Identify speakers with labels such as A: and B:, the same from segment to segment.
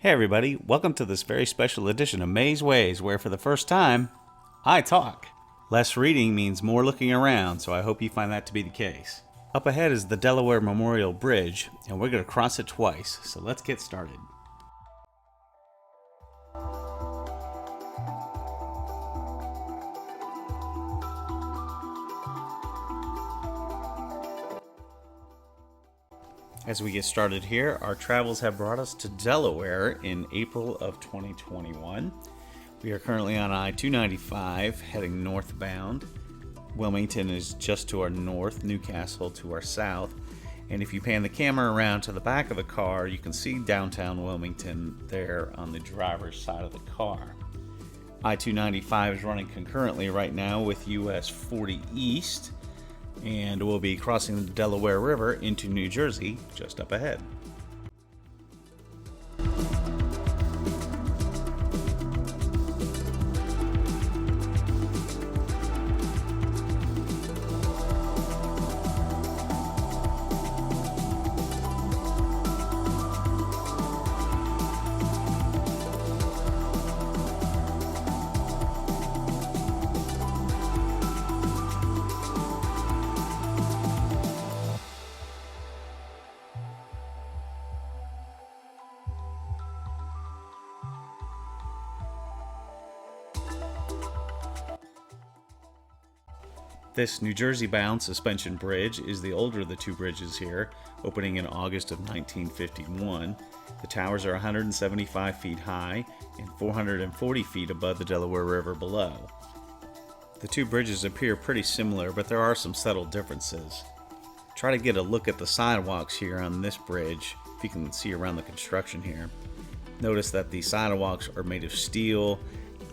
A: Hey everybody, welcome to this very special edition of Maze Ways, where for the first time, I talk. Less reading means more looking around, so I hope you find that to be the case. Up ahead is the Delaware Memorial Bridge, and we're going to cross it twice, so let's get started. As we get started here, our travels have brought us to Delaware in April of 2021. We are currently on I-295 heading northbound. Wilmington is just to our north, Newcastle to our south. And if you pan the camera around to the back of the car, you can see downtown Wilmington there on the driver's side of the car. I-295 is running concurrently right now with US 40 East, and we'll be crossing the Delaware River into New Jersey just up ahead. This New Jersey-bound suspension bridge is the older of the two bridges here, opening in August of 1951. The towers are 175 feet high and 440 feet above the Delaware River below. The two bridges appear pretty similar, but there are some subtle differences. Try to get a look at the sidewalks here on this bridge, if you can see around the construction here. Notice that the sidewalks are made of steel,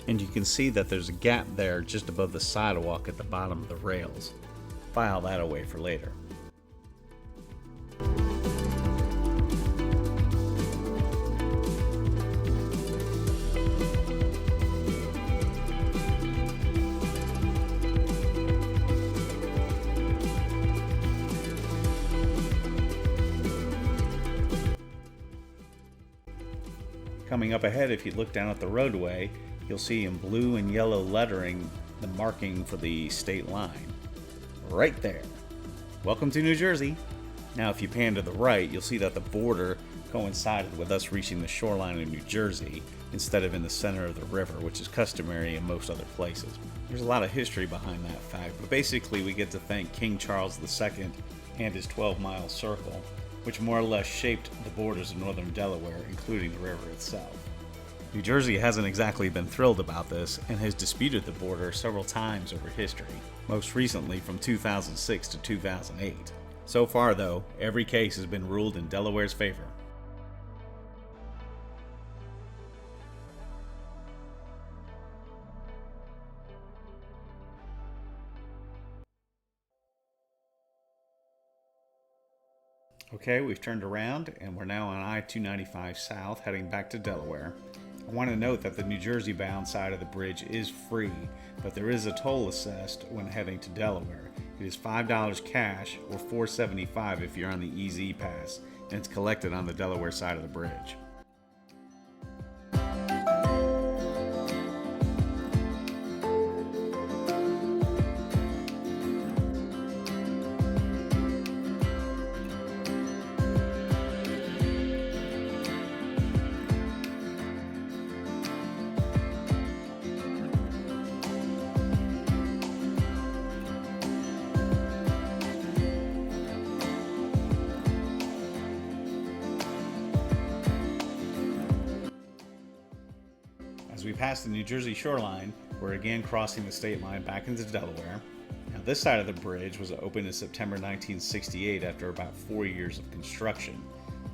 A: and you can see that there's a gap there just above the sidewalk at the bottom of the rails. File that away for later. Coming up ahead, if you look down at the roadway, you'll see in blue and yellow lettering the marking for the state line. Right there. Welcome to New Jersey. Now if you pan to the right, you'll see that the border coincided with us reaching the shoreline of New Jersey instead of in the center of the river, which is customary in most other places. There's a lot of history behind that fact, but basically we get to thank King Charles II and his 12-mile circle, which more or less shaped the borders of northern Delaware, including the river itself. New Jersey hasn't exactly been thrilled about this and has disputed the border several times over history, most recently from 2006 to 2008. So far, though, every case has been ruled in Delaware's favor. Okay, we've turned around and we're now on I-295 South heading back to Delaware. I want to note that the New Jersey-bound side of the bridge is free, but there is a toll assessed when heading to Delaware. It is $5 cash or $4.75 if you're on the EZ Pass, and it's collected on the Delaware side of the bridge. As we pass the New Jersey shoreline, we're again crossing the state line back into Delaware. Now, this side of the bridge was opened in September 1968 after about 4 years of construction.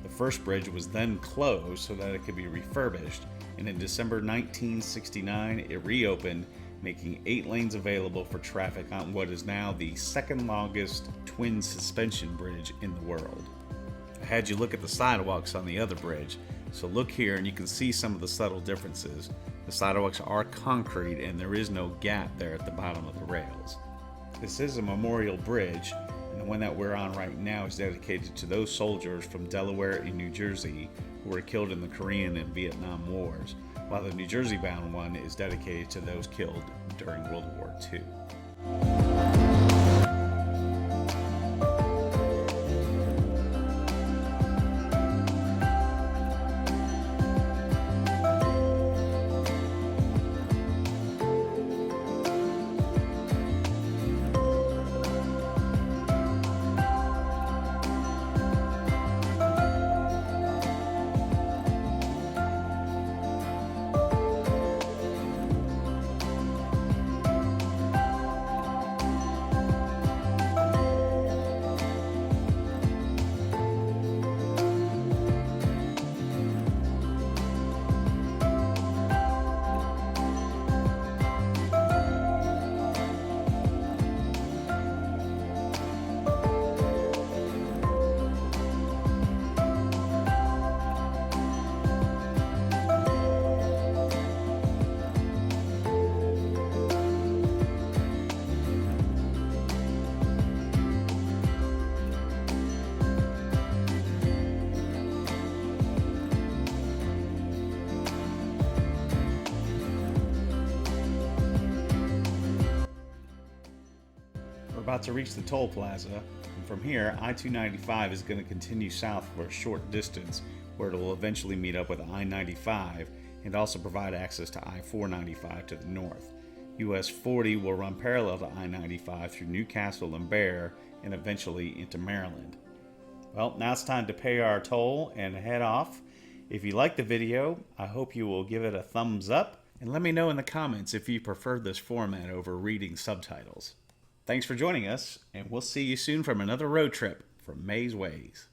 A: The first bridge was then closed so that it could be refurbished, and in December 1969 it reopened, making 8 lanes available for traffic on what is now the second longest twin suspension bridge in the world. I had you look at the sidewalks on the other bridge, so look here and you can see some of the subtle differences. The sidewalks are concrete and there is no gap there at the bottom of the rails. This is a memorial bridge, And the one that we're on right now is dedicated to those soldiers from Delaware and New Jersey who were killed in the Korean and Vietnam Wars, while the New Jersey bound one is dedicated to those killed during World War II. We're about to reach the toll plaza, and from here, I-295 is going to continue south for a short distance where it will eventually meet up with I-95 and also provide access to I-495 to the north. US 40 will run parallel to I-95 through Newcastle and Bear and eventually into Maryland. Well, now it's time to pay our toll and head off. If you liked the video, I hope you will give it a thumbs up and let me know in the comments if you prefer this format over reading subtitles. Thanks for joining us, and we'll see you soon from another road trip from May's Ways.